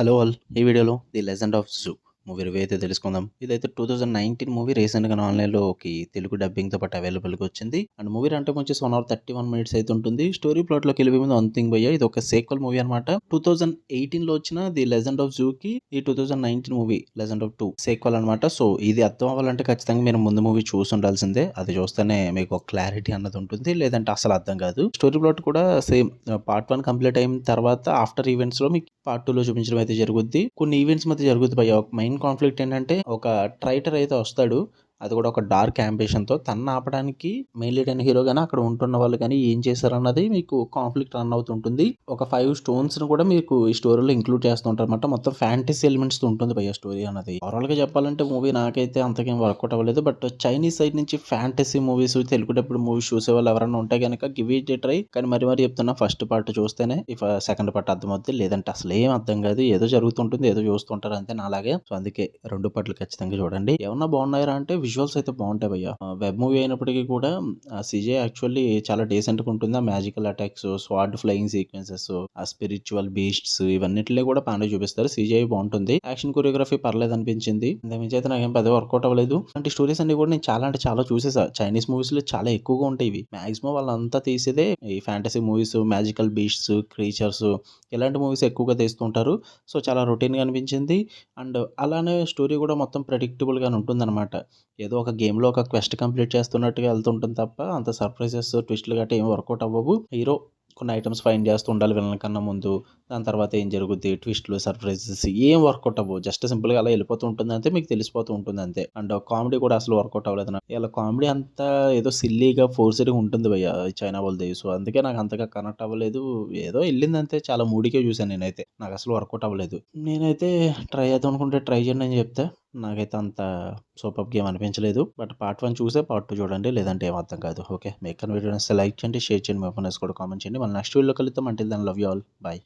Hello all! ఈ వీడియోలో 'the legend of zoo' movie review అయితే తెలుసుకుందాం. ఇదైతే 2019 మూవీ రీసెంట్‌గానే ఆన్‌లైన్‌లోకి తెలుగు డబ్బింగ్‌తో పాటు అవైలబుల్‌గా వచ్చింది. అండ్ మూవీ రన్ టైమ్ వచ్చేసి 1 అవర్ 31 మినిట్స్ అయితే ఉంటుంది. స్టోరీ ప్లాట్‌లోకెళ్ళిపోయే ముందు వన్ థింగ్ భయ్యా, ఇది ఒక సీక్వెల్ మూవీ అనమాట. 2018లో వచ్చిన 'ది లెజెండ్ ఆఫ్ జూ'కి ఈ 2019 మూవీ 'లెజెండ్ ఆఫ్ 2' సీక్వెల్ అనమాట. సో, ఇది అర్థం అవ్వాలంటే ఖచ్చితంగా మీరు ముందు మూవీ చూసుండాల్సిందే. అది చూస్తేనే మీకు ఒక క్లారిటీ అన్నది ఉంటుంది. లేదంటే అసలు అర్థం కాదు. స్టోరీ ప్లాట్ కూడా సేమ్. పార్ట్ 1 కంప్లీట్ అయిన తర్వాత ఆఫ్టర్ ఈవెంట్స్‌లో మీకు పార్ట్ 2లో చూపించడం అయితే జరుగుద్ది. కొన్ని ఈవెంట్స్ మధ్య జరుగుద్ది భయ్యా. ఒక మెయిన్ కాన్ఫ్లిక్ట్ ఏంటంటే ఒక ట్రైటర్ అయితే వస్తాడు. అది కూడా ఒక డార్క్ యాంబిషన్‌తో తనని ఆపడానికి మెయిన్ లీడ్ అయిన హీరో గాని, అక్కడ ఉంటున్న వాళ్ళు గాని ఏం చేశారన్నది మీకు కాన్ఫ్లిక్ట్ రన్ అవుతుంటుంది. ఒక 5 స్టోన్స్‌ని కూడా మీకు ఈ స్టోరీలో ఇంక్లూడ్ చేస్తూ ఉంటారన్నమాట. మొత్తం ఫ్యాంటసీ ఎలిమెంట్స్‌తో ఉంటుంది భయ్యా స్టోరీ అన్నది. ఓవరాల్‌గా చెప్పాలంటే మూవీ నాకైతే అంతకేం వర్కౌట్ అవ్వలేదు. బట్ చైనీస్ సైడ్ నుంచి fantasy movies, Telugu dubbed movies చూసేవాళ్ళు ఎవరైనా ఉంటే గనక గివ్ ఇట్ ఎ ట్రై. కానీ మరి చెప్తున్నా, ఫస్ట్ పార్ట్ చూస్తేనే సెకండ్ పార్ట్ అర్థమవుద్ది. లేదంటే అసలేం అర్థం కాదు. ఏదో జరుగుతుంటుంది. ఏదో చూస్తుంటారు అంతే నాలాగే. సో, అందుకే 2 పార్ట్‌లు ఖచ్చితంగా చూడండి. ఏమన్నా బాగున్నాయా అంటే విజువల్స్ అయితే బాగుంటాయి భయ్యా. వెబ్ మూవీ అయినప్పటికీ కూడా సీజే యాక్చువల్లీ చాలా డీసెంట్‌గా ఉంటుంది. ఆ magical attacks, sword flying sequences, ఆ స్పిరిచువల్ బీస్ట్స్ ఇవన్నిటిలో కూడా బాగానే చూపిస్తారు. సీజే బాగుంటుంది. యాక్షన్ కొరియోగ్రఫీ పర్లేదు అనిపించింది. అంతకుమించి అయితే నాకేం పెద్దగా వర్కౌట్ అవ్వలేదు. అంటే స్టోరీస్ అన్ని కూడా నేను చాలా అంటే చాలా చూసేసా. చైనీస్ మూవీస్‌లో చాలా ఎక్కువగా ఉంటాయి ఇవి. మాక్సిమం వాళ్ళంతా తీసేదే ఈ fantasy movies, magical beasts, creatures ఇలాంటి మూవీస్ ఎక్కువగా తీస్తుంటారు. సో, చాలా రొటీన్‌గా అనిపించింది. అండ్ అలానే స్టోరీ కూడా మొత్తం ప్రెడిక్టబుల్‌గానే ఉంటుందన్నమాట. ఏదో ఒక గేమ్‌లో ఒక క్వెస్ట్ కంప్లీట్ చేస్తున్నట్టుగా వెళ్తుంటుంది తప్ప అంత సర్ప్రైజెస్, ట్విస్ట్‌లు గట్టా ఏమి వర్కౌట్ అవ్వవు. హీరో కొన్ని ఐటెమ్స్ ఫైండ్ చేస్తూ ఉండాలి విలన్ కన్నా ముందు. దాని తర్వాత ఏం జరుగుద్ది, ట్విస్ట్‌లు, సర్ప్రైజెస్ ఏం వర్కౌట్ అవ్వవు. జస్ట్ సింపుల్‌గా అలా వెళ్ళిపోతూ ఉంటుంది అంతే. మీకు తెలిసిపోతూ ఉంటుంది అంతే. అండ్ కామెడీ కూడా అసలు వర్కౌట్ అవ్వలేదు నాకు. ఇలా కామెడీ అంతా ఏదో సిల్లీగా, ఫోర్స్‌డ్‌గా ఉంటుంది భయ్యా చైనా వాళ్ళది. సో, అందుకే నాకు అంతగా కనెక్ట్ అవ్వలేదు. ఏదో ఎళ్ళిందంతే. చాలా మూడీకే చూసాను నేనైతే. నాకు అసలు వర్కౌట్ అవ్వలేదు. నేనైతే ట్రై చేద్దాం అనుకుంటే ట్రై చేయండి అని చెప్తా. నాకైతే అంత సూపర్బ్ గేమ్ అనిపించలేదు. బట్ పార్ట్ 1 చూసే పార్ట్ 2 చూడండి. లేదంటే ఏం అర్థం కాదు. ఓకే. మీకు కానీ వీడియో నచ్చితే లైక్ చేయండి, షేర్ చేయండి, మీ ఒపీనియన్స్ కూడా కామెంట్ చేయండి. మళ్ళీ నెక్స్ట్ వీడియోలో కలుద్దాం. Until then love you all. By.